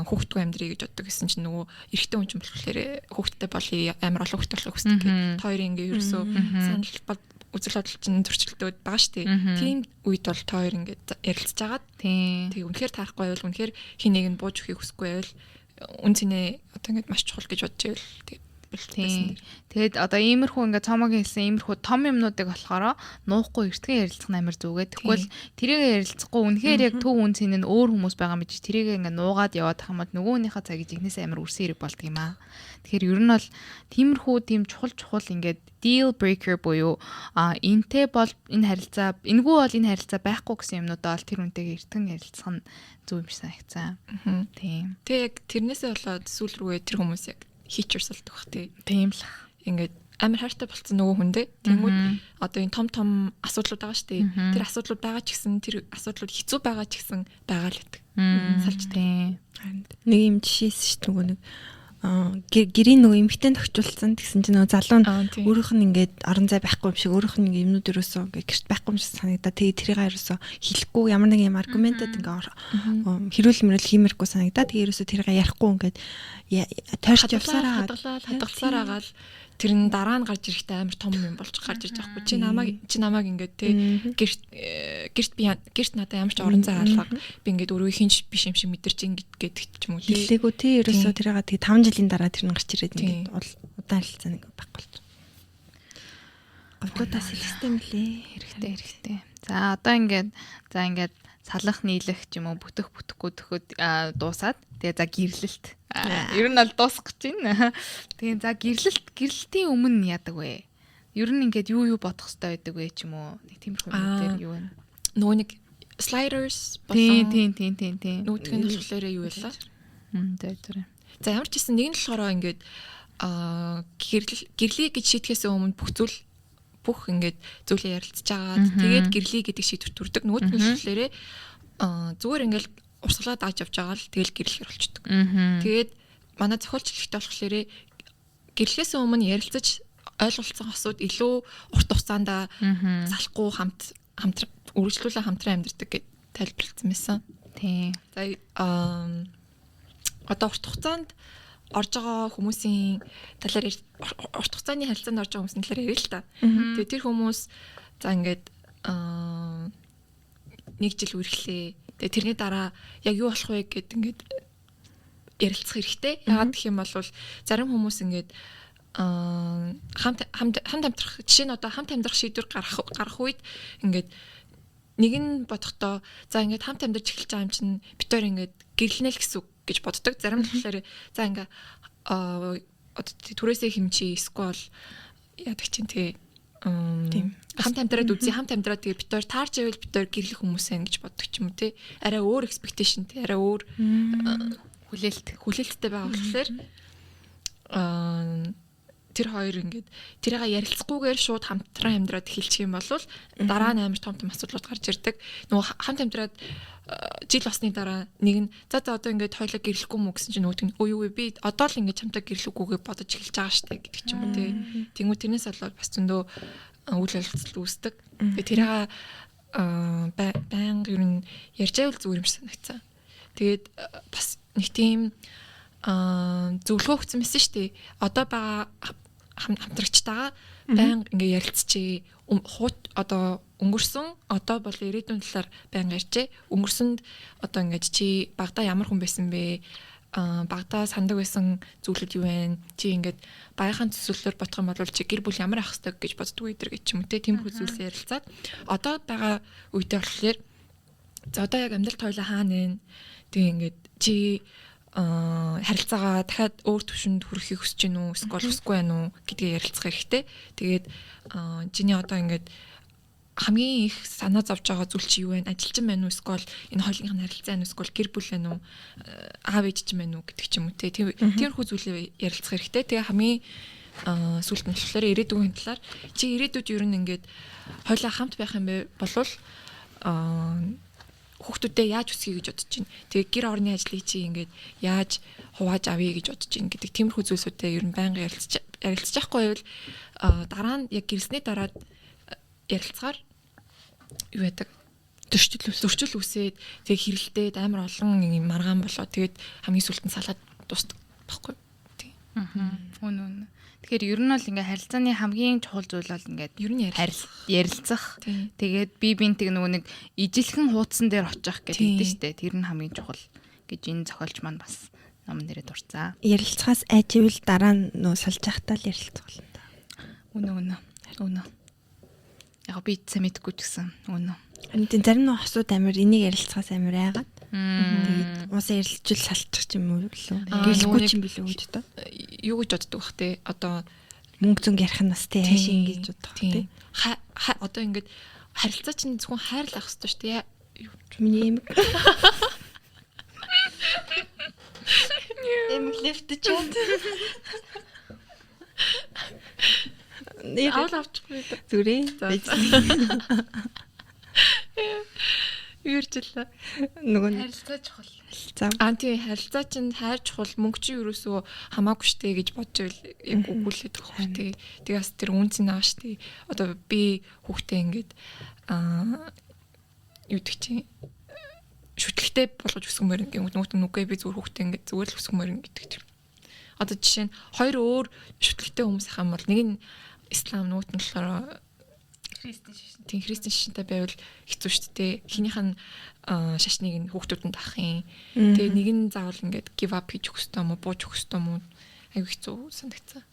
хүүхдгүй амьдрий гэж боддог гэсэн чинь нөгөө эрэгтэй хүн чинь болохоор хүүхдтэй болъё амар олон хүүхдтэй болох хүсдэг. Та хоёрын ингээ ерөөсөө санал үзэл бодол чинь зөрчилдөд байгаа шүү дээ. Тийм үед бол та хоёр ингээ ярилцж агаад тэг үнэхээр таарахгүй байвал үнэхээр хин нэг нь бууж өгөхийг хүсэхгүй байвал үнцэнэ одоо ингээ маш чухал гэж бодож байвал тэг тэгээд одоо иймэрхүү ингээ цомогийн хэлсэн иймэрхүү том юмнуудыг болохоор нуухгүй эртхэн ярилцах амар зүгээд. Тэгвэл тэрийг ярилцахгүй үнэхээр яг төв үнцэн нь өөр хүмүүс байгаа мэж тэрийг ингээ нуугаад яваад тах юм бол нөгөөнийхөө цагийг игнээс амар үрсэн хэрэг болдог юм аа. Тэгэхээр ер нь бол тиймэрхүү тийм чухал ингээд deal breaker буюу энтэй бол энэ харилцаа энэгүй бол энэ харилцаа байхгүй гэсэн юмнуудаа бол тэр үнтэйгээ эртхэн ярилцах нь зөв юм шиг санагцсан. Тийм. Тэг яг тэрнээсээ болоод сүүл рүүгээ тэр хүмүүс яг Hitchers болдог бах тийм л. Ингээд амар хайртай болсон нөгөө хүндээ. Тэнгүүд одоо энэ том асуудлууд байгаа шүү дээ. Тэр асуудлууд байгаа ч гэсэн тэр асуудлууд хэцүү байгаа ч гэсэн байгаа л байдаг. Салж тийм. Нэг юм жишээс шүү дээ нэг гэрийн нөгөө эмхтэн тохиолдсон гэсэн чинь нөгөө залуу нь өөрийнх нь ингээд орон зай байхгүй юм шиг өөрийнх нь юмнууд ерөөсөө ингээд гэрт байхгүй юм шиг санагдаа. Тэгээ тэрийг ерөөсөө хэлэхгүй ямар нэг юм аргументад ингээд хэрүүл мөрөл хиймэргүй санагдаа. Тэгээ ерөөсөө тэрийг ярихгүй ингээд тойрч явсараа хадгалсаар агаал тэр нь дараа нь гарч ирэхдээ амар том юм болж гарч ирж байгаа байхгүй. Чи намайг ингээд те гэрт надад ямар ч орон зай хаалга би ингээд өөрөө хинч биш юм шиг мэдэрч ингээд ч юм уу те. Хэлээгүй те ерөөсөө тэрийг тэгээ 5 жилийн дараа тэр нь гарч ирээд ингээд удаан хэлцээ нэг байхгүй болж. Говьдоо систем лээ хэрэгтэй. За одоо ингээд салах нийлэх ч юм уу бүтэхгүй төхөд дуусаад тэгээ за гэрлэлт ер нь аль дуусах гэж байна. Тэгээ за гэрлэлтийн өмнө яадаг вэ? Ер нь ингээд юу бодох хэрэгтэй байдаг вэ ч юм уу? Нэг тиймэрхүү юмнууд юу вэ? Нөгөө нэг sliders болон тийм. Нүүдгэн нь болохоор юу байлаа? За. За ямар ч гэсэн нэг нь болохоор ингээд гэрлэе гэж шийдэхээс өмнө бүх ингээд зүйлээ ярилцж агаад тэгээд гэрлэе гэдэг шийдвэр төрдөг. Нөгөөд нь болохоор зүгээр ингээд урсгалаад ааж явж байгаа л тэгэл гэрлэхэр болчдөг. Тэгээд манай зохиолч хэлэхдээ болохоор гэрлэхээс өмнө ярилцаж ойлголцсон асуудал илүү урт хугацаанд залахгүй хамт үргэлжлүүлэн хамтран амьдэрдэг гэж тайлбарлагдсан байсан. Тийм. За одоо урт хугацаанд орж байгаа хүмүүсийн талаар урт хугацааны харилцаанд орж байгаа хүмүүсийн талаар ярил л та. Тэгээ тэр хүмүүс за ингээд 1 жил үргэлжлээ. Тэгээ тэрний дараа яг юу болох вэ гэд ингээд ярилцах хэрэгтэй. Яагаад гэх юм бол зарим хүмүүс ингээд хамт амьдрах жишээ нь одоо хамт амьдрах шийдвэр гарах үед ингээд нэг нь бодохдоо за ингээд хамт амьдарч эхэлж байгаа юм чинь бид хоёр ингээд гэрлэнэ л гэсэн үг гэж боддог. Зарим нь болохоор за ингээ одоо түрээсээ хэмжээ эсвэл яадаг чинь тий Тийм. хамт амьдраад үзье хамт амьдраад тэгээ битээр таарч байвал битээр гэрлэх хүмүүс ээ гэж боддог ч юм уу тий арай өөр expectation тий арай өөр хүлээлттэй байгаа болохоор тэр хоёр ингээд тэрийг ярилцахгүйгээр шууд хамтран амьдраад эхэлчих юм бол дараа нь амар том асуудлууд гарч ирдэг. Нөгөө хамт амьдраад жил болсны дараа нэг нь за одоо ингээд хоёлоо гэрлэхгүй мүү гэсэн чинь нөгөөд нь өө юу вэ би одоо л ингээд чамтай гэрлэхгүйгээ бодож эхэлж байгаа штэ гэдэг ч юм уу тий. Тэнгүү тэрнээс болоод бас зөндөө үйл явдал үүсдэг. Тэгээ тэрийг байнга ер нь ярьж байвал зүгээр юм шиг санагцсан. Тэгээд бас нэг тийм зөвлөгөө өгсөн байсан шүү дээ. Одоо байгаа хамтрагчтайгаа байнга ингээ ярилцчихъя. Одоо өнгөрсөн одоо бол ирээдүйн талаар байнга ярьчээ. Өнгөрсөнд одоо ингээд чи багада ямар хүн байсан бэ? Багада сандаг байсан зүйлүүд юу вэ? Чи ингээд багийнхаа төсөөллөөр бодох юм бол чи гэр бүл ямар ах хэвээр гэж боддгоо өдр гэж юм те. Тэмхүү зүйлсээ ярилцаад одоо байгаа үедээ болохоор за одоо яг амьдралд хоёлаа хаана вэ? Тэгээ ингээд чи харилцаагаа дахиад өөр төвшөнд хүрэхийг хүсэж гин үү эсвэл хүсэхгүй байна уу гэдгээ ярилцах хэрэгтэй. Тэгээд чиний одоо ингээд хамгийн их санаа зовж байгаа зүйл чи юу вэ? Ажилчин байна уу эсвэл энэ хоёулынх нь харилцаа байна уу эсвэл гэр бүл байна уу? Аав ээж чинь байна уу гэдэг ч юм уу те. Тиймэрхүү зүйлээ ярилцах хэрэгтэй. Тэгээ хамгийн сүлд нь болохоор ирээдүйн талаар чи ирээдүйд ер нь ингээд хоёулаа хамт байх юм болвол хүүхдүүдээ яаж өсгөе гэж бодож байна. Тэгээ гэр орны ажлыг чи ингээд яаж хувааж авъя гэж бодож байна гэдэг тиймэрхүү зүйлсүүдээ ер нь байнга ярилцчих байхгүй бол дараа нь яг гэрэлсний дараа ярилцгаар юу яадаг зөрчил үсээд тэгээ хэрэлдээд амар олон юм маргаан болоо тэгээд хамгийн сүлтэн салаад дуустдаг байхгүй. Тий. Үнэн. Тэгэхээр ер нь бол ингээ харилцааны хамгийн чухал зүйл бол ингээд ер нь ярилцах. Тэгээд бие биентэйг нөгөө нэг ижилхэн хуудсан дээр очих гэдэг дээ штэ. Тэр нь хамгийн чухал гэж энэ зохиолч маань бас ном нэрээ дурцаа. Ярилцахаас айжвал дараа нь нөө салж явахтаа л ярилцах болно та. Үнэн. Яг би ч мэдгүй ч гэсэн үнэн. Харин зарим нэг хосууд амир энийг ярилцахаас амир айгаад. Тэгээд уусаа ярилцвал салчих юм уу лөө. Гэлгүй ч юм билүү гэж та. Юу гэж боддог бах те. Одоо мөнгө зөнг ярих нь бас те хайш ингэж бодох те. Одоо ингээд харилцаа чинь зөвхөн хайрлах хэрэгтэй шүү дээ. Миний эмэг. Эмэг лефт ч юм. Аавал авчихгүй зүрээ. Юурчлаа. Нөгөө харилцаа чухал. Тийм харилцаа чинь хайр чухал мөнгө чи юусоо хамаагүй штэ гэж бодож байл яг үгүүлээд байгаа хөө тий. Тэгээс тэр үнцэн аа штэ. Одоо би хүүхдээ ингээд юу гэх чи шүтлэгтэй болгож өсгөмөр ингээд нүгэ би зүгээр хүүхдээ ингээд зүгээр л өсгөмөр гэдэг. Одоо жишээ нь хоёр өөр шүтлэгтэй хүмүүс ах юм бол нэг нь ислам нөгөөт нь болохоор христэн шашинтай байвал хэцүү шүү дээ. Хинийх нь шашныг нь хүүхдүүдэнд авах юм. Тэгээ нэг нь заавал ингээд give up хийж өгөх ёстой юм уу, бууж өгөх ёстой юм уу? Аюу хэцүү санагцсан.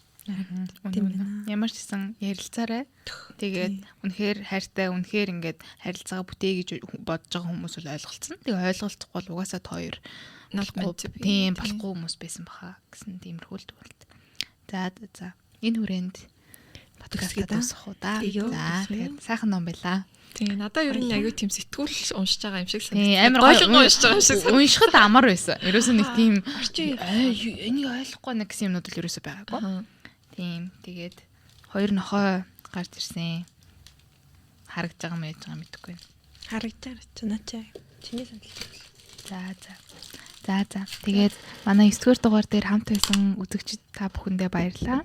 Ямар ч гэсэн ярилцаарай. Тэгээд үнэхээр хайртай, үнэхээр ингээд харилцаагаа бүтээе гэж бодож байгаа хүмүүс бол ойлголцсон. Тэгээ ойлголцохгүй бол угаасаа хоёр тийм болохгүй хүмүүс байсан баха гэсэн тиймэрхүү л төгөлд. За энэ хүрээнд подкастаа дуусгах уу да. За тэгээд сайхан ном байла. Тийм надаа ер нь аюу тийм сэтгүүл уншиж байгаа юм шиг санагдав. Амар гоё уншиж байгаа юм шиг. Уншихад амар байсан. Ерөөсөө нэг тийм энийг ойлгохгүй нэг гэсэн юмнууд л ерөөсөө байгаагүй. Тийм тэгээд хоёр нохой гарч ирсэн. Харагдж байгаа мэж байгаа мэдэхгүй. Харагдж байгаа ч начаа. Чиний санал. За. Тэгээд манай 9-р дугаар дээр хамт байсан үзэгчид та бүхэндээ баярлалаа.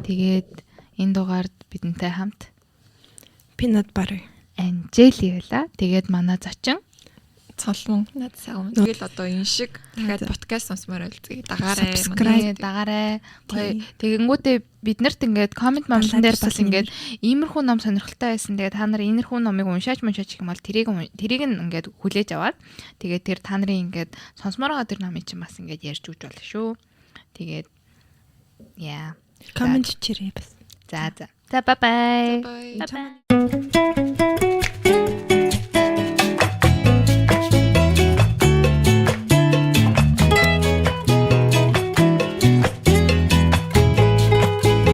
Тэгээд энэ дугаард бидэнтэй хамт Peanut Butter Анжели байла. Тэгээд манай зочин цолмон над сайн. Тэгэл одоо энэ шиг дахиад подкаст сонсмоор байлцгийг дагаарай. Тэгэнгүүтээ биднэрт ингээд комент моментн дээр бас ингээд иймэрхүү ном сонирхолтой байсан. Тэгээд та нар иймэрхүү номыг уншаач гэх юм бол тэрийг нь ингээд хүлээж аваад тэгээд тэр та нарын ингээд сонсмоор байгаа тэр номыг чинь бас ингээд ярьж өгч болно шүү. Тэгээд комент чирээ бас. За. Bye bye.